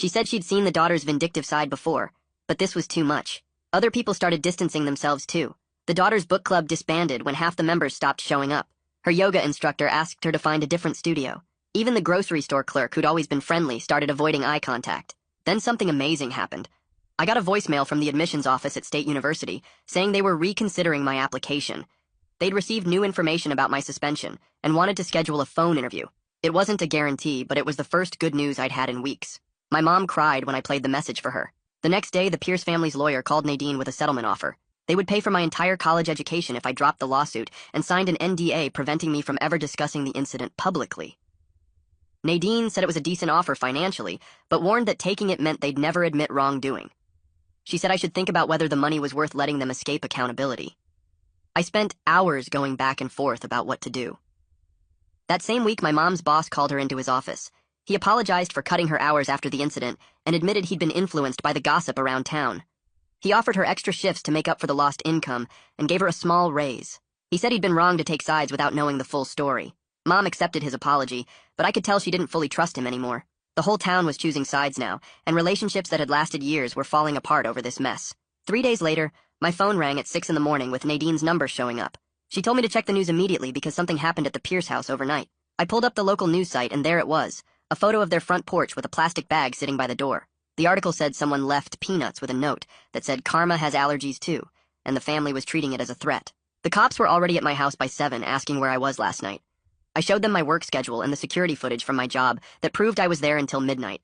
She said she'd seen the daughter's vindictive side before, but this was too much. Other people started distancing themselves too. The daughter's book club disbanded when half the members stopped showing up. Her yoga instructor asked her to find a different studio. Even the grocery store clerk, who'd always been friendly, started avoiding eye contact. Then something amazing happened. I got a voicemail from the admissions office at State University saying they were reconsidering my application. They'd received new information about my suspension and wanted to schedule a phone interview. It wasn't a guarantee, but it was the first good news I'd had in weeks. My mom cried when I played the message for her. The next day, the Pierce family's lawyer called Nadine with a settlement offer. They would pay for my entire college education if I dropped the lawsuit and signed an NDA preventing me from ever discussing the incident publicly. Nadine said it was a decent offer financially, but warned that taking it meant they'd never admit wrongdoing. She said I should think about whether the money was worth letting them escape accountability. I spent hours going back and forth about what to do. That same week, my mom's boss called her into his office. He apologized for cutting her hours after the incident and admitted he'd been influenced by the gossip around town. He offered her extra shifts to make up for the lost income and gave her a small raise. He said he'd been wrong to take sides without knowing the full story. Mom accepted his apology, but I could tell she didn't fully trust him anymore. The whole town was choosing sides now, and relationships that had lasted years were falling apart over this mess. 3 days later, my phone rang at 6 in the morning with Nadine's number showing up. She told me to check the news immediately because something happened at the Pierce house overnight. I pulled up the local news site, and there it was, a photo of their front porch with a plastic bag sitting by the door. The article said someone left peanuts with a note that said Karma has allergies too, and the family was treating it as a threat. The cops were already at my house by 7, asking where I was last night. I showed them my work schedule and the security footage from my job that proved I was there until midnight.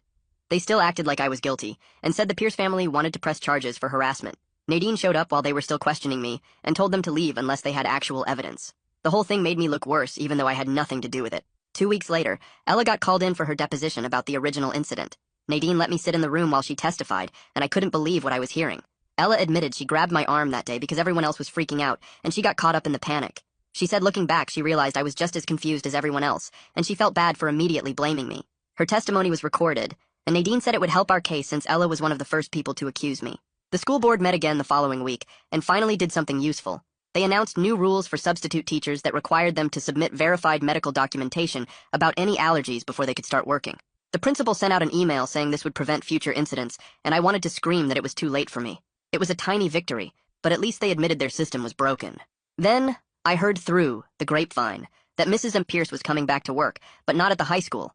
They still acted like I was guilty, and said the Pierce family wanted to press charges for harassment. Nadine showed up while they were still questioning me, and told them to leave unless they had actual evidence. The whole thing made me look worse, even though I had nothing to do with it. 2 weeks later, Ella got called in for her deposition about the original incident. Nadine let me sit in the room while she testified, and I couldn't believe what I was hearing. Ella admitted she grabbed my arm that day because everyone else was freaking out, and she got caught up in the panic. She said looking back, she realized I was just as confused as everyone else, and she felt bad for immediately blaming me. Her testimony was recorded, and Nadine said it would help our case since Ella was one of the first people to accuse me. The school board met again the following week, and finally did something useful. They announced new rules for substitute teachers that required them to submit verified medical documentation about any allergies before they could start working. The principal sent out an email saying this would prevent future incidents, and I wanted to scream that it was too late for me. It was a tiny victory, but at least they admitted their system was broken. Then, I heard through the grapevine that Mrs. M. Pierce was coming back to work, but not at the high school.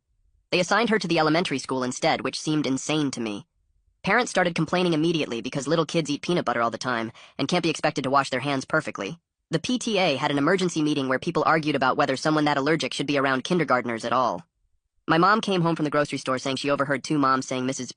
They assigned her to the elementary school instead, which seemed insane to me. Parents started complaining immediately because little kids eat peanut butter all the time and can't be expected to wash their hands perfectly. The PTA had an emergency meeting where people argued about whether someone that allergic should be around kindergartners at all. My mom came home from the grocery store saying she overheard 2 moms saying Mrs.